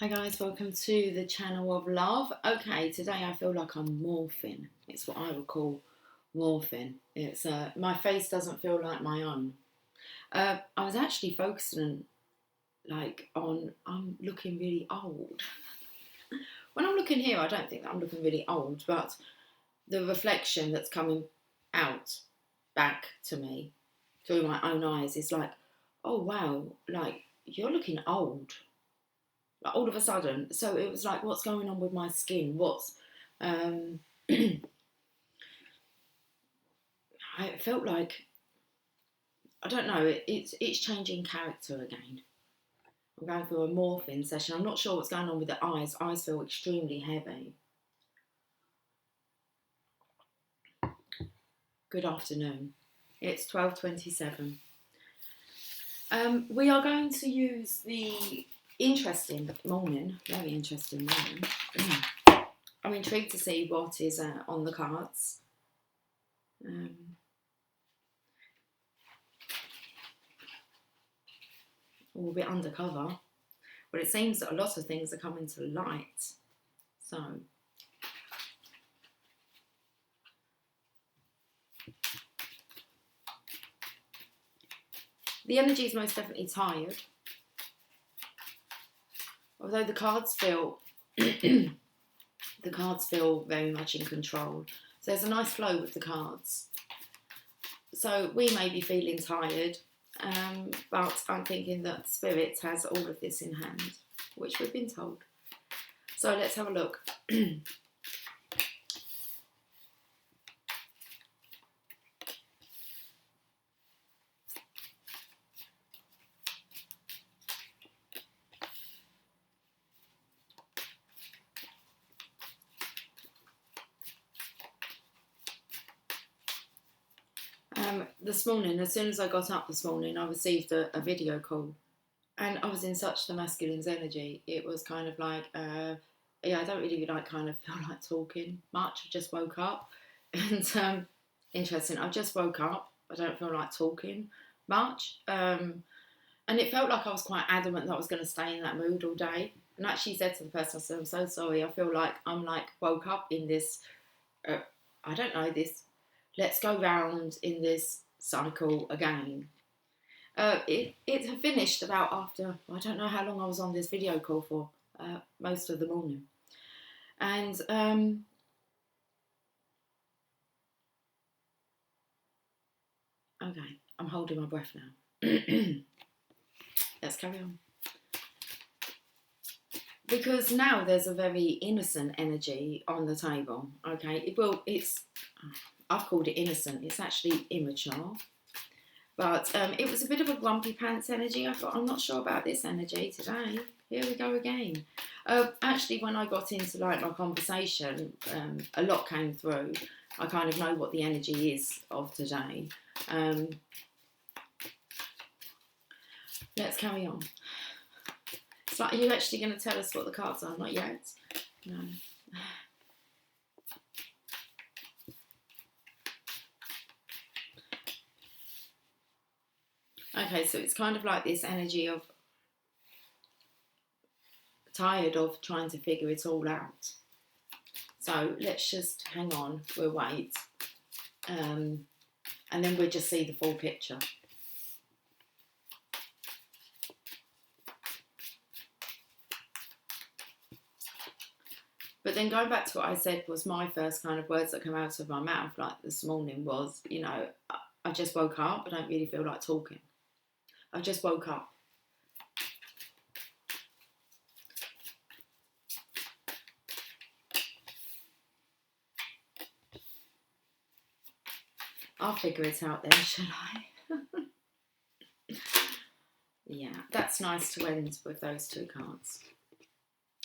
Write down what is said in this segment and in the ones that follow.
Hi guys, welcome to the channel of love. Okay, today I feel like I'm morphing. It's what I would call morphing. It's my face doesn't feel like my own. I was actually focusing on I'm looking really old. When I'm looking here, I don't think that I'm looking really old, but the reflection that's coming out back to me through my own eyes is like, oh wow, like you're looking old. Like all of a sudden. So it was like, what's going on with my skin? I felt like, I don't know, it's changing character again. I'm going through a morphine session. I'm not sure what's going on with the eyes. Eyes feel extremely heavy. Good afternoon. It's 12:27. We are going to use the interesting morning, very interesting morning. I'm intrigued to see what is on the cards. All a bit undercover. But it seems that a lot of things are coming to light. So, the energy is most definitely tired. Although the cards feel very much in control. So there's a nice flow with the cards. So we may be feeling tired, but I'm thinking that Spirit has all of this in hand, which we've been told. So let's have a look. This morning, as soon as I got up this morning, I received a video call, and I was in such the masculine's energy. It was kind of like, yeah, I don't really kind of feel like talking much. I just woke up, and interesting. I just woke up. I don't feel like talking much, and it felt like I was quite adamant that I was going to stay in that mood all day. And I actually said to the person, I said, I'm so sorry. I feel like I'm woke up in this, I don't know, this, let's go round in this cycle again. It had finished about after, I don't know how long I was on this video call for, most of the morning. And okay, I'm holding my breath now. Let's carry on. Because now there's a very innocent energy on the table, okay? I've called it innocent, it's actually immature. But it was a bit of a grumpy pants energy. I thought, I'm not sure about this energy today. Here we go again. Actually, when I got into my conversation, a lot came through. I kind of know what the energy is of today. Let's carry on. It's like, are you actually going to tell us what the cards are? Not yet. No. Okay, so it's kind of like this energy of tired of trying to figure it all out. So let's just hang on, we'll wait, and then we'll just see the full picture. But then going back to what I said was my first kind of words that come out of my mouth, like this morning, was, you know, I just woke up, I don't really feel like talking. I just woke up. I'll figure it out then, shall I? Yeah, that's nice to end with those two cards.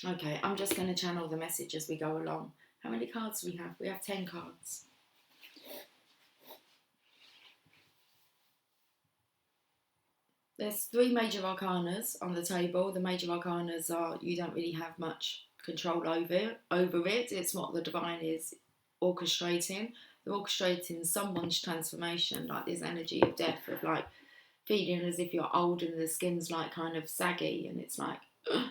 Okay, I'm just going to channel the message as we go along. How many cards do we have? We have 10 cards. There's 3 major arcanas on the table. The major arcanas are you don't really have much control over it. It's what the divine is orchestrating. They're orchestrating someone's transformation, like this energy of death, of like feeling as if you're old and the skin's like kind of saggy, and it's like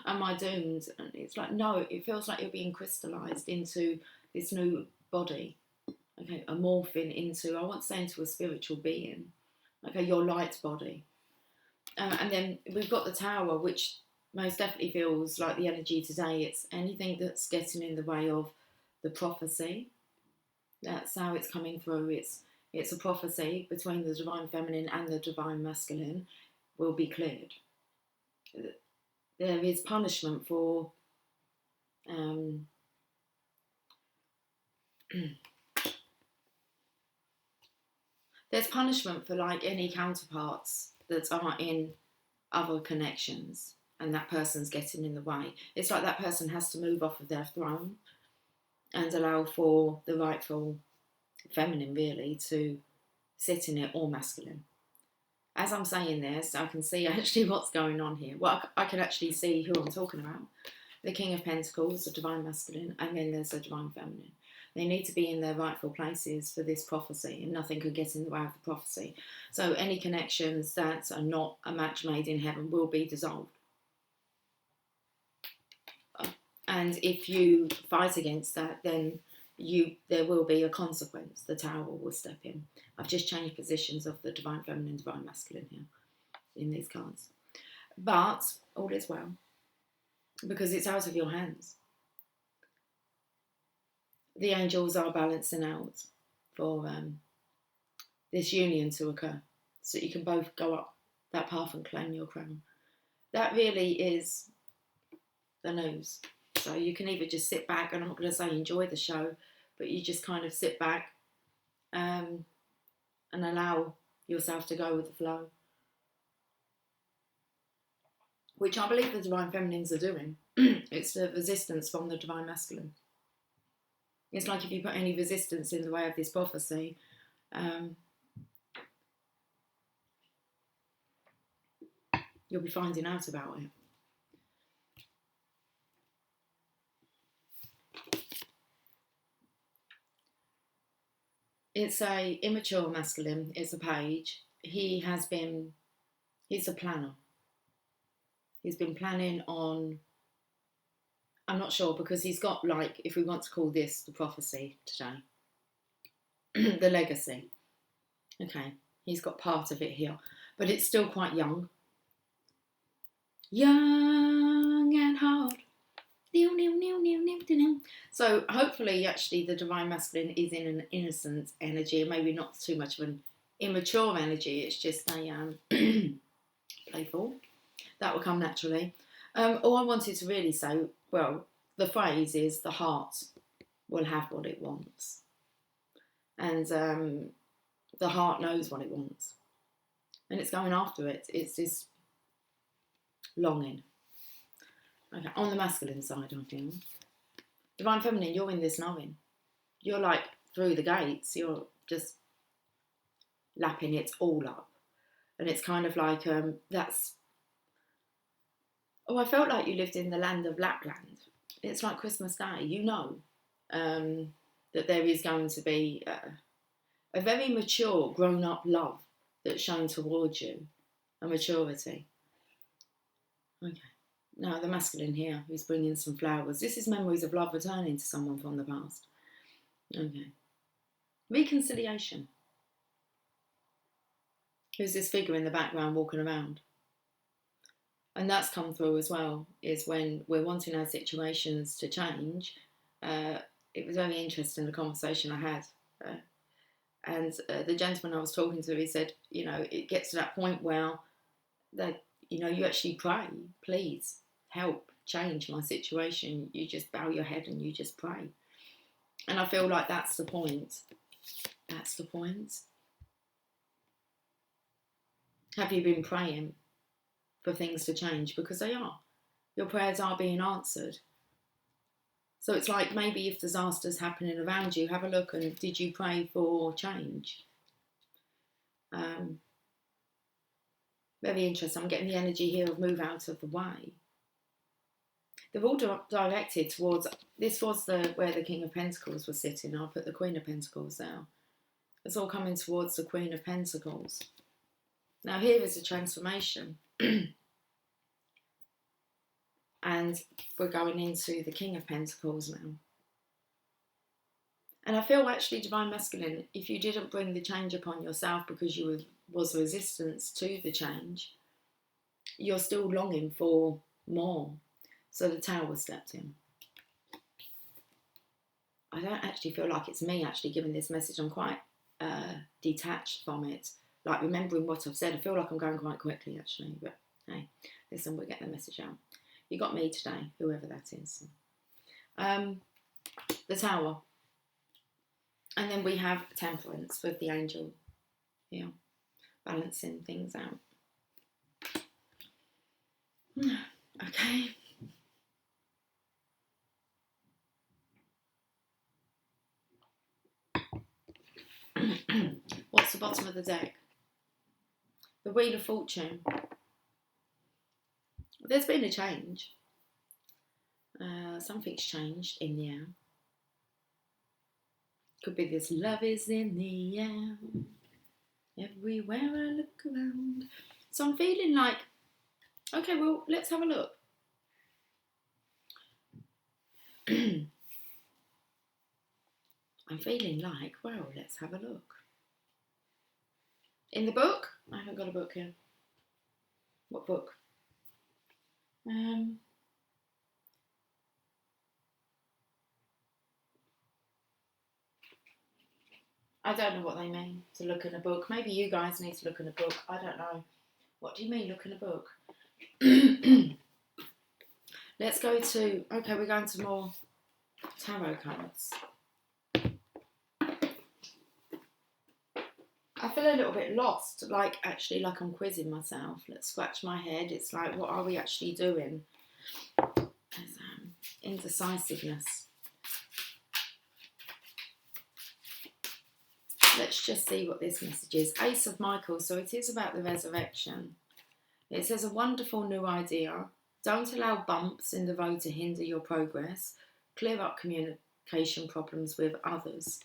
Am I doomed? And it's like, no, it feels like you're being crystallized into this new body. Okay, a morphing into, I want to say into a spiritual being. Okay, your light body. And then we've got the Tower, which most definitely feels like the energy today. It's anything that's getting in the way of the prophecy. That's how it's coming through. It's a prophecy between the divine feminine and the divine masculine will be cleared. There is punishment for there's punishment for like any counterparts that are in other connections and that person's getting in the way. It's like that person has to move off of their throne and allow for the rightful feminine really to sit in it, or masculine. As I'm saying this, I can see actually what's going on here. Well, I can actually see who I'm talking about. The King of Pentacles, the divine masculine, and then there's the divine feminine. They need to be in their rightful places for this prophecy, and nothing could get in the way of the prophecy. So any connections that are not a match made in heaven will be dissolved. And if you fight against that, then there will be a consequence. The Tower will step in. I've just changed positions of the divine feminine, divine masculine here in these cards. But all is well, because it's out of your hands. The angels are balancing out for this union to occur, so you can both go up that path and claim your crown. That really is the news. So you can either just sit back, and I'm not going to say enjoy the show, but you just kind of sit back and allow yourself to go with the flow, which I believe the divine feminines are doing. It's the resistance from the divine masculine. It's like if you put any resistance in the way of this prophecy, you'll be finding out about it. It's a immature masculine. It's a page. He's a planner. He's been planning on, I'm not sure, because he's got, like, if we want to call this the prophecy today, the legacy. Okay, he's got part of it here, but it's still quite young. Young and hard. So hopefully, actually, the divine masculine is in an innocent energy, and maybe not too much of an immature energy. It's just a playful. That will come naturally. All I wanted to really say, well, the phrase is the heart will have what it wants, and the heart knows what it wants, and it's going after it. It's this longing. Okay, on the masculine side, I feel. Divine feminine, you're in this knowing. You're like through the gates. You're just lapping it all up, and it's kind of like that's. Oh, I felt like you lived in the land of Lapland. It's like Christmas Day. You know that there is going to be a very mature, grown-up love that's shown towards you, a maturity. Okay. Now, the masculine here, who's bringing some flowers. This is memories of love returning to someone from the past. Okay. Reconciliation. Who's this figure in the background walking around? And that's come through as well, is when we're wanting our situations to change. It was very interesting, the conversation I had. And the gentleman I was talking to, he said, you know, it gets to that point where that, you know, you actually pray, please help change my situation. You just bow your head and you just pray. And I feel like that's the point. That's the point. Have you been praying for things to change? Because they are. Your prayers are being answered. So it's like maybe if disaster's happening around you, have a look and did you pray for change? Very interesting. I'm getting the energy here of move out of the way. They're all directed towards, this was where the King of Pentacles was sitting. I'll put the Queen of Pentacles there. It's all coming towards the Queen of Pentacles. Now here is a transformation. And we're going into the King of Pentacles now. And I feel actually, Divine Masculine, if you didn't bring the change upon yourself because you was resistance to the change, you're still longing for more. So the Tower stepped in. I don't actually feel like it's me actually giving this message. I'm quite detached from it. Like remembering what I've said. I feel like I'm going quite quickly actually. But hey, listen, we'll get the message out. You got me today, whoever that is. The Tower. And then we have Temperance with the Angel. Yeah, balancing things out. Okay. What's the bottom of the deck? The Wheel of Fortune. There's been a change. Something's changed in the air. Could be this love is in the air. Everywhere I look around. So I'm feeling like, okay, well, let's have a look. I'm feeling like, well, let's have a look. In the book? I haven't got a book here. What book? I don't know what they mean to look in a book. Maybe you guys need to look in a book. I don't know. What do you mean look in a book? Let's go to, okay, we're going to more tarot cards. I feel a little bit lost, like actually like I'm quizzing myself. Let's scratch my head. It's like, what are we actually doing? There's indecisiveness. Let's just see what this message is. Ace of Michael, so it is about the resurrection. It says a wonderful new idea. Don't allow bumps in the road to hinder your progress. Clear up communication problems with others.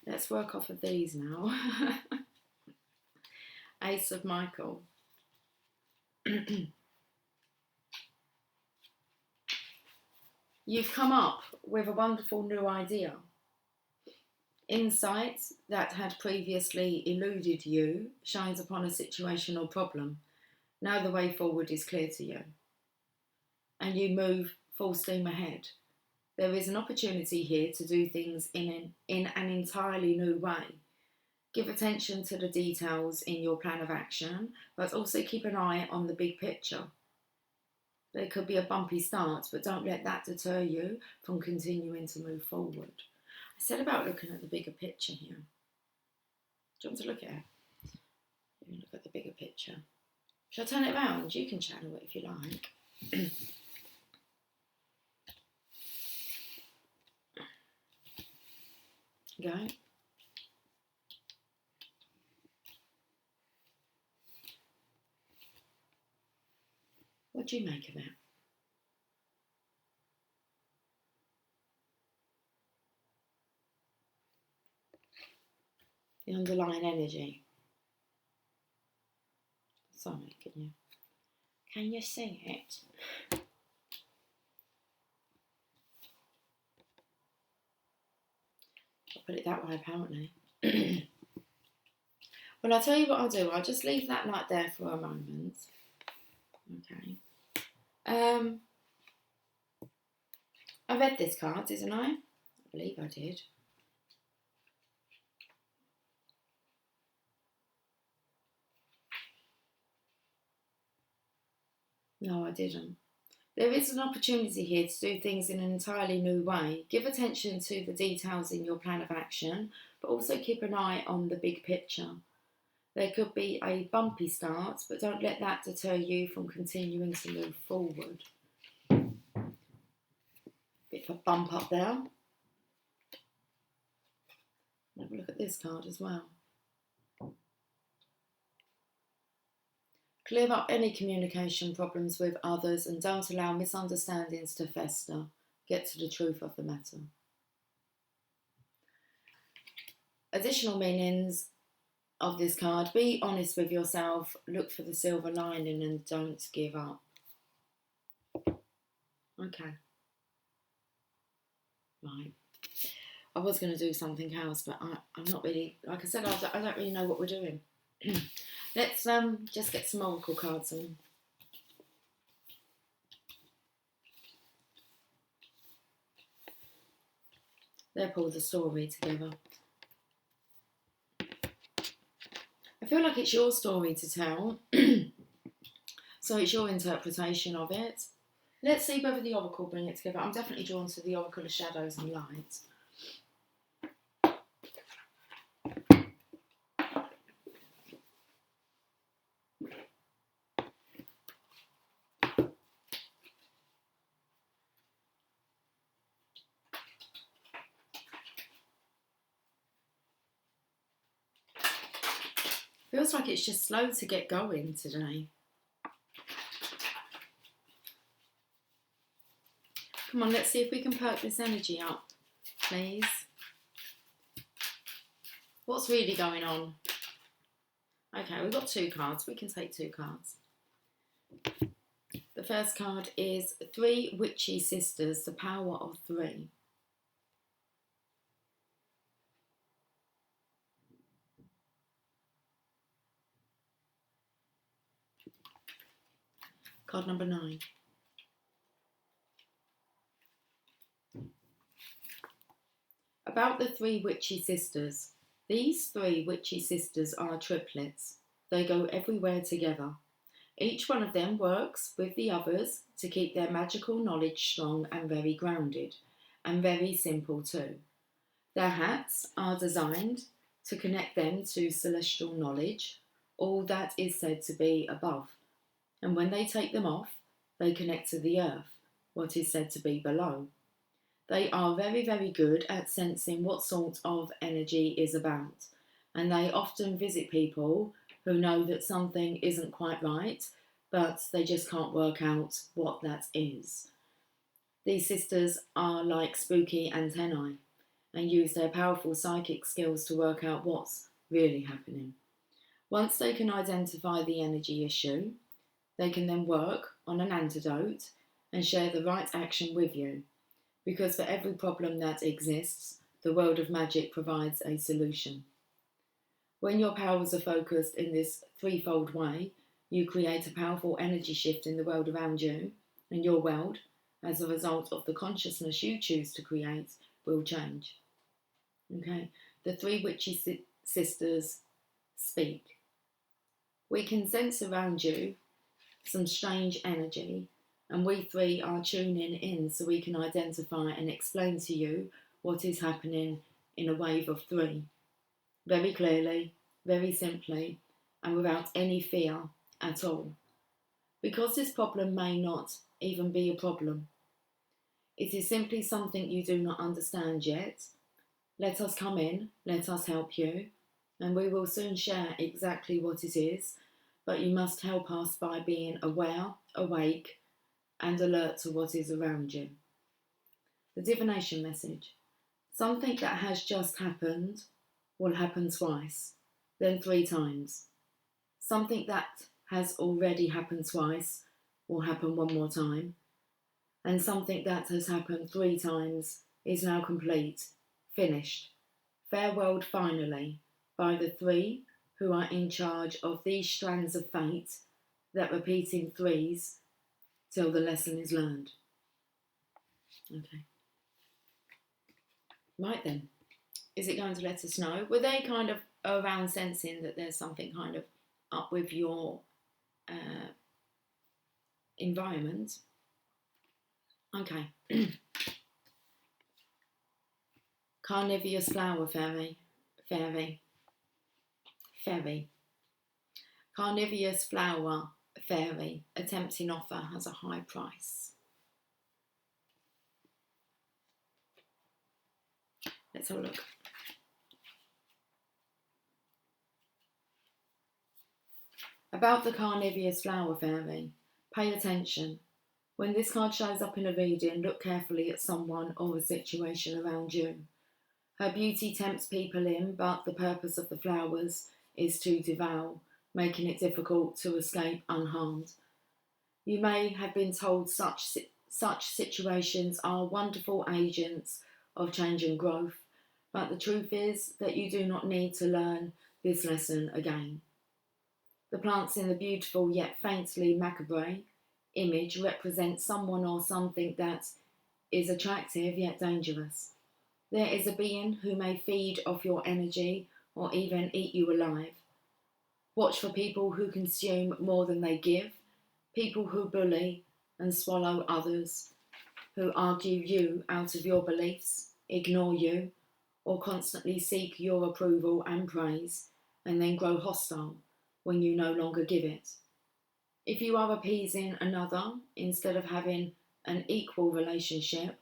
Let's work off of these now. Ace of Michael. You've come up with a wonderful new idea. Insight that had previously eluded you shines upon a situation or problem. Now the way forward is clear to you. And you move full steam ahead. There is an opportunity here to do things in an entirely new way. Give attention to the details in your plan of action, but also keep an eye on the big picture. There could be a bumpy start, but don't let that deter you from continuing to move forward. I said about looking at the bigger picture here. Do you want to look at it? You look at the bigger picture. Shall I turn it round? You can channel it if you like. Go. What do you make of it? The underlying energy. Sorry, can you see it? I'll put it that way apparently. Well, I'll tell you what I'll do. I'll just leave that light there for a moment. Okay. I read this card, didn't I? I believe I did. No, I didn't. There is an opportunity here to do things in an entirely new way. Give attention to the details in your plan of action, but also keep an eye on the big picture. There could be a bumpy start, but don't let that deter you from continuing to move forward. Bit of a bump up there. Have a look at this card as well. Clear up any communication problems with others and don't allow misunderstandings to fester. Get to the truth of the matter. Additional meanings of this card. Be honest with yourself, look for the silver lining and don't give up. Okay. Right. I was going to do something else, but I'm not really, like I said, I don't really know what we're doing. Let's just get some oracle cards on. They'll pull the story together. I feel like it's your story to tell, so it's your interpretation of it. Let's see whether the oracle bring it together. I'm definitely drawn to the oracle of shadows and light. Feels like it's just slow to get going today. Come on, let's see if we can perk this energy up, please. What's really going on? Okay, we've got 2 cards. We can take 2 cards. The first card is 3 Witchy Sisters, the power of 3. Card number 9. About the 3 Witchy Sisters. These 3 Witchy Sisters are triplets. They go everywhere together. Each one of them works with the others to keep their magical knowledge strong and very grounded, and very simple too. Their hats are designed to connect them to celestial knowledge, all that is said to be above. And when they take them off, they connect to the earth, what is said to be below. They are very, very good at sensing what sort of energy is about, and they often visit people who know that something isn't quite right, but they just can't work out what that is. These sisters are like spooky antennae and use their powerful psychic skills to work out what's really happening. Once they can identify the energy issue, they can then work on an antidote and share the right action with you. Because for every problem that exists, the world of magic provides a solution. When your powers are focused in this threefold way, you create a powerful energy shift in the world around you, and your world, as a result of the consciousness you choose to create, will change. Okay, the 3 Witchy Sisters speak. We can sense around you some strange energy, and we 3 are tuning in so we can identify and explain to you what is happening in a wave of 3. Very clearly, very simply, and without any fear at all. Because this problem may not even be a problem. It is simply something you do not understand yet. Let us come in, let us help you, and we will soon share exactly what it is, but you must help us by being aware, awake, and alert to what is around you. The divination message. Something that has just happened will happen twice, then 3 times. Something that has already happened twice will happen 1 more time. And something that has happened 3 times is now complete, finished, farewelled finally by the 3 who are in charge of these strands of fate that repeat in 3s till the lesson is learned. Okay. Right then. Is it going to let us know? Were they kind of around sensing that there's something kind of up with your environment? Okay. Carnivorous flower fairy. Carnivorous flower fairy. A tempting offer has a high price. Let's have a look. About the carnivorous flower fairy, pay attention. When this card shows up in a reading, look carefully at someone or a situation around you. Her beauty tempts people in, but the purpose of the flowers is too devour, making it difficult to escape unharmed. You may have been told such situations are wonderful agents of change and growth, but the truth is that you do not need to learn this lesson again. The plants in the beautiful yet faintly macabre image represent someone or something that is attractive yet dangerous. There is a being who may feed off your energy or even eat you alive. Watch for people who consume more than they give, people who bully and swallow others, who argue you out of your beliefs, ignore you, or constantly seek your approval and praise, and then grow hostile when you no longer give it. If you are appeasing another instead of having an equal relationship,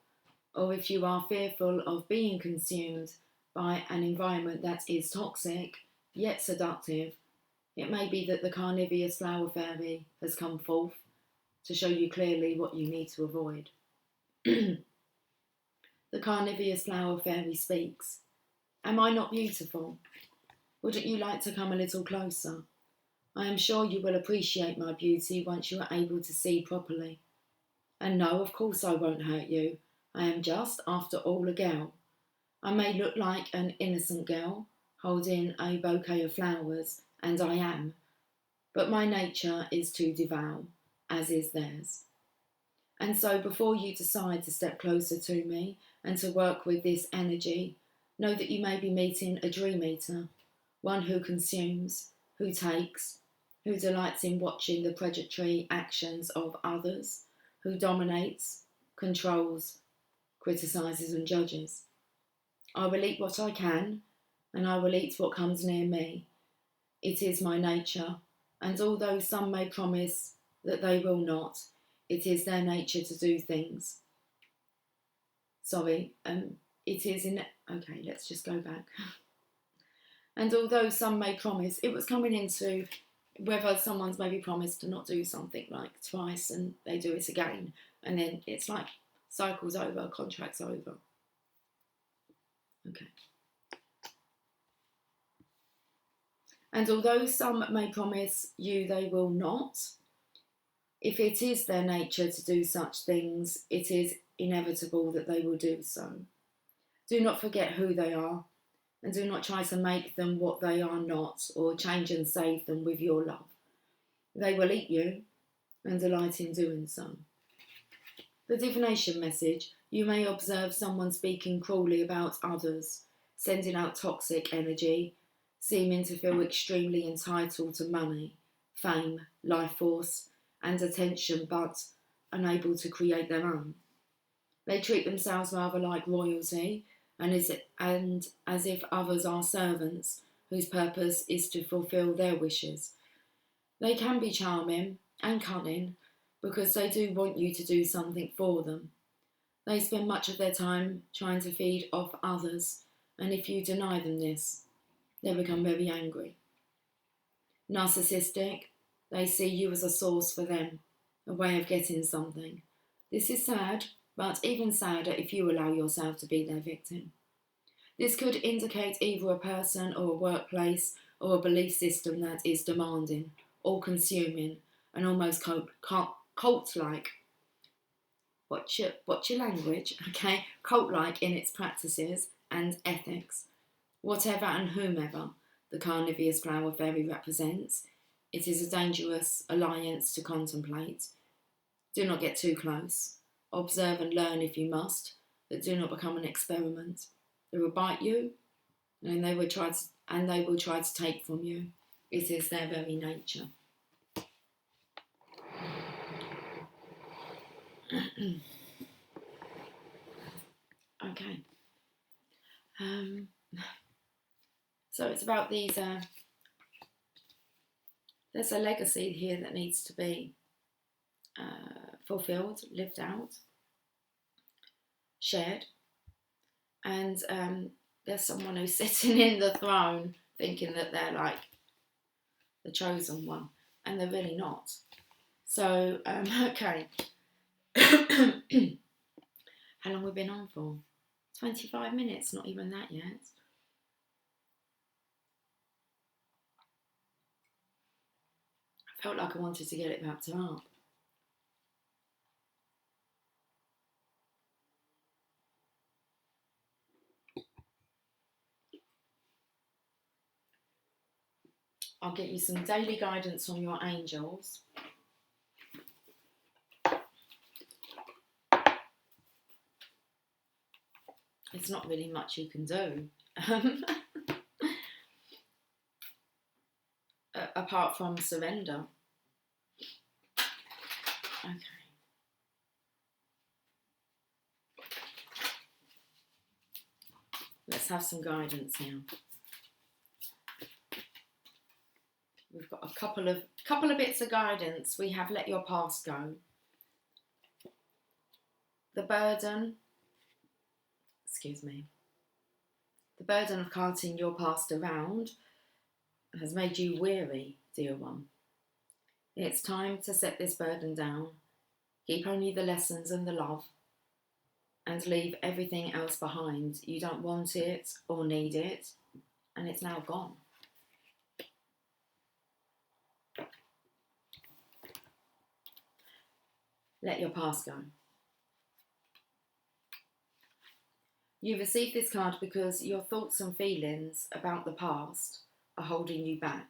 or if you are fearful of being consumed by an environment that is toxic yet seductive, it may be that the carnivorous flower fairy has come forth to show you clearly what you need to avoid. The carnivorous flower fairy speaks. Am I not beautiful? Wouldn't you like to come a little closer? I am sure you will appreciate my beauty once you are able to see properly. And no, of course I won't hurt you. I am just, after all, a girl. I may look like an innocent girl, holding a bouquet of flowers, and I am. But my nature is to devour, as is theirs. And so before you decide to step closer to me and to work with this energy, know that you may be meeting a dream eater, one who consumes, who takes, who delights in watching the predatory actions of others, who dominates, controls, criticises and judges. I will eat what I can, and I will eat what comes near me. It is my nature, and although some may promise that they will not, it is their nature to do things. Okay, let's just go back. And although some may promise, it was coming into whether someone's maybe promised to not do something like twice and they do it again, and then it's like cycle's over, contract's over. Okay. And although some may promise you they will not, if it is their nature to do such things, it is inevitable that they will do so. Do not forget who they are, and do not try to make them what they are not, or change and save them with your love. They will eat you, and delight in doing so. The divination message: you may observe someone speaking cruelly about others, sending out toxic energy, seeming to feel extremely entitled to money, fame, life force, and attention, but unable to create their own. They treat themselves rather like royalty, and as if others are servants whose purpose is to fulfill their wishes. They can be charming and cunning because they do want you to do something for them. They spend much of their time trying to feed off others, and if you deny them this, they become very angry. Narcissistic, they see you as a source for them, a way of getting something. This is sad, but even sadder if you allow yourself to be their victim. This could indicate either a person or a workplace or a belief system that is demanding, all-consuming, and almost cult-like. Watch your language, okay? Cult-like in its practices and ethics. Whatever and whomever the carnivorous flower fairy represents, it is a dangerous alliance to contemplate. Do not get too close. Observe and learn if you must, but do not become an experiment. They will bite you, and they will try to take from you. It is their very nature. Okay. So it's about these. There's a legacy here that needs to be fulfilled, lived out, shared, and there's someone who's sitting in the throne thinking that they're like the chosen one, and they're really not. So okay. How long have we been on for? 25 minutes, not even that yet. Felt like I wanted to get it wrapped up. I'll get you some daily guidance from your angels. It's not really much you can do. Apart from surrender. Okay. Let's have some guidance now. We've got a couple of bits of guidance. We have let your past go. The burden of carting your past around has made you weary, dear one. It's time to set this burden down. Keep only the lessons and the love, and leave everything else behind. You don't want it or need it, and it's now gone. Let your past go. You received this card because your thoughts and feelings about the past are holding you back.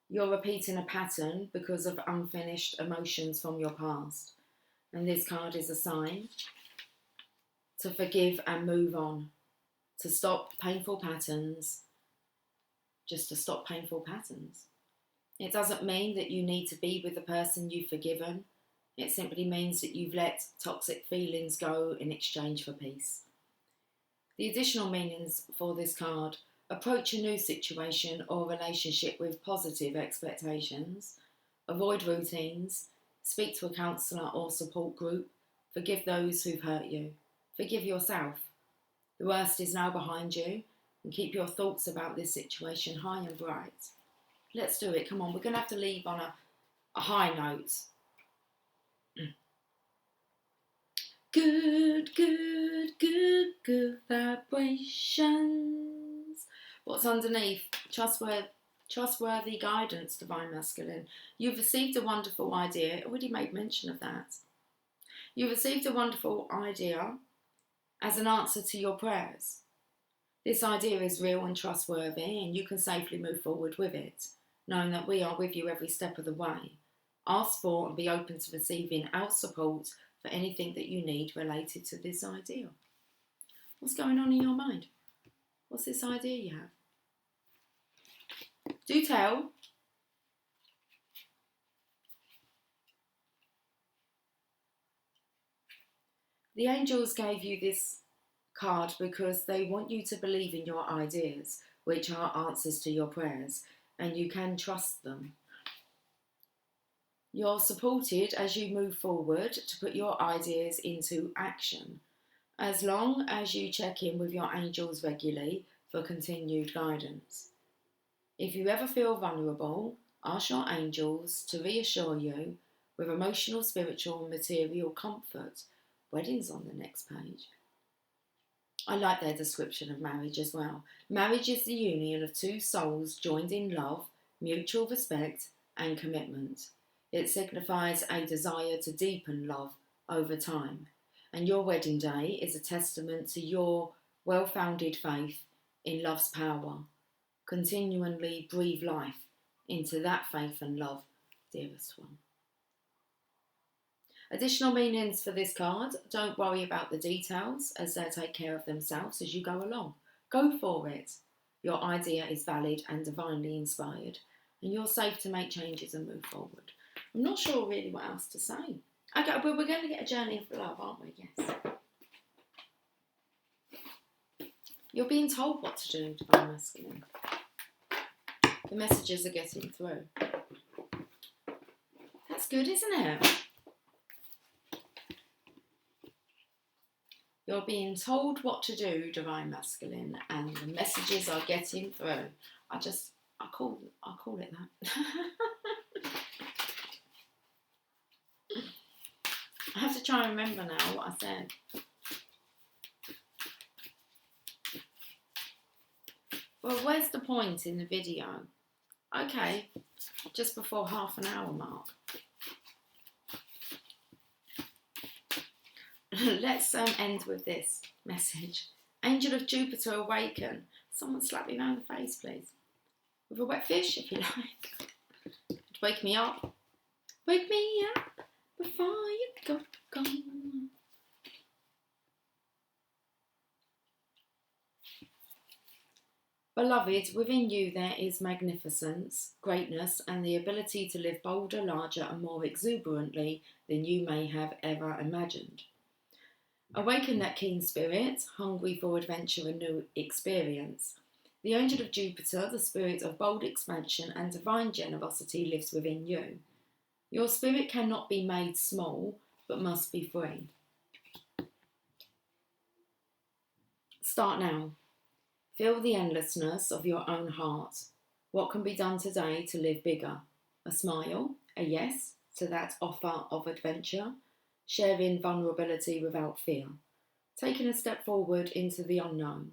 You're repeating a pattern because of unfinished emotions from your past. And this card is a sign to forgive and move on, to stop painful patterns, just to stop painful patterns. It doesn't mean that you need to be with the person you've forgiven. It simply means that you've let toxic feelings go in exchange for peace. The additional meanings for this card: approach a new situation or relationship with positive expectations, avoid routines, speak to a counsellor or support group, forgive those who've hurt you, forgive yourself. The worst is now behind you, and keep your thoughts about this situation high and bright. Let's do it, come on, we're going to have to leave on a high note. Good vibrations. What's underneath? Trustworthy guidance, Divine Masculine. You've received a wonderful idea. I already made mention of that. You've received a wonderful idea as an answer to your prayers. This idea is real and trustworthy, and you can safely move forward with it, knowing that we are with you every step of the way. Ask for and be open to receiving our support for anything that you need related to this idea. What's going on in your mind? What's this idea you have? Do tell. The angels gave you this card because they want you to believe in your ideas, which are answers to your prayers, and you can trust them. You're supported as you move forward to put your ideas into action, as long as you check in with your angels regularly for continued guidance. If you ever feel vulnerable, ask your angels to reassure you with emotional, spiritual, and material comfort. Wedding's on the next page. I like their description of marriage as well. Marriage is the union of two souls joined in love, mutual respect, and commitment. It signifies a desire to deepen love over time. And your wedding day is a testament to your well-founded faith in love's power. Continually breathe life into that faith and love, dearest one. Additional meanings for this card: don't worry about the details, as they'll take care of themselves as you go along. Go for it. Your idea is valid and divinely inspired, and you're safe to make changes and move forward. I'm not sure really what else to say. Okay, but we're going to get a journey of love, aren't we? Yes. You're being told what to do, Divine Masculine. The messages are getting through. That's good, isn't it? You're being told what to do, Divine Masculine, and the messages are getting through. I call it that. I have to try and remember now what I said. Well, where's the point in the video? Okay, just before half an hour mark. Let's end with this message. Angel of Jupiter, awaken. Someone slap me around the face, please. With a wet fish, if you like. Wake me up. Wake me up before you go. Beloved, within you there is magnificence, greatness, and the ability to live bolder, larger, and more exuberantly than you may have ever imagined. Awaken that keen spirit, hungry for adventure and new experience. The angel of Jupiter, the spirit of bold expansion and divine generosity, lives within you. Your spirit cannot be made small, but must be free. Start now. Feel the endlessness of your own heart. What can be done today to live bigger? A smile, a yes to that offer of adventure, sharing vulnerability without fear, taking a step forward into the unknown,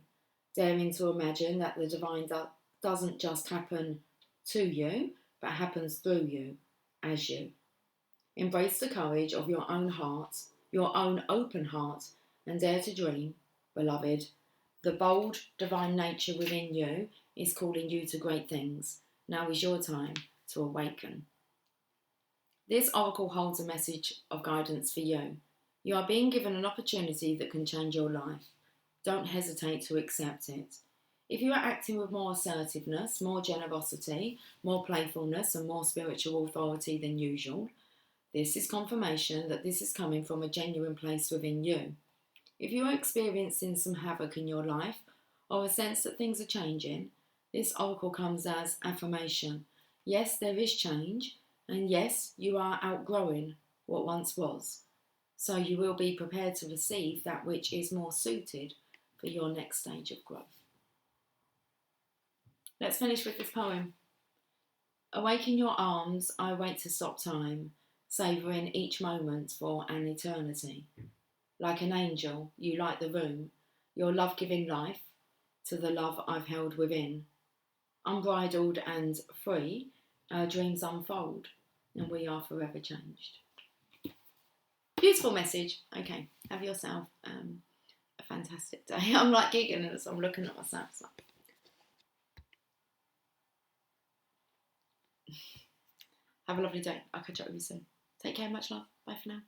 daring to imagine that the divine doesn't just happen to you, but happens through you, as you. Embrace the courage of your own heart, your own open heart, and dare to dream, beloved. The bold, divine nature within you is calling you to great things. Now is your time to awaken. This oracle holds a message of guidance for you. You are being given an opportunity that can change your life. Don't hesitate to accept it. If you are acting with more assertiveness, more generosity, more playfulness, and more spiritual authority than usual, this is confirmation that this is coming from a genuine place within you. If you are experiencing some havoc in your life, or a sense that things are changing, this oracle comes as affirmation. Yes, there is change, and yes, you are outgrowing what once was. So you will be prepared to receive that which is more suited for your next stage of growth. Let's finish with this poem. Awake in your arms, I wait to stop time, savouring each moment for an eternity. Like an angel, you light the room, your love giving life to the love I've held within. Unbridled and free, our dreams unfold, and we are forever changed. Beautiful message. Okay, have yourself a fantastic day. I'm like giggling as I'm looking at myself. So. Have a lovely day. I'll catch up with you soon. Take care, much love. Bye for now.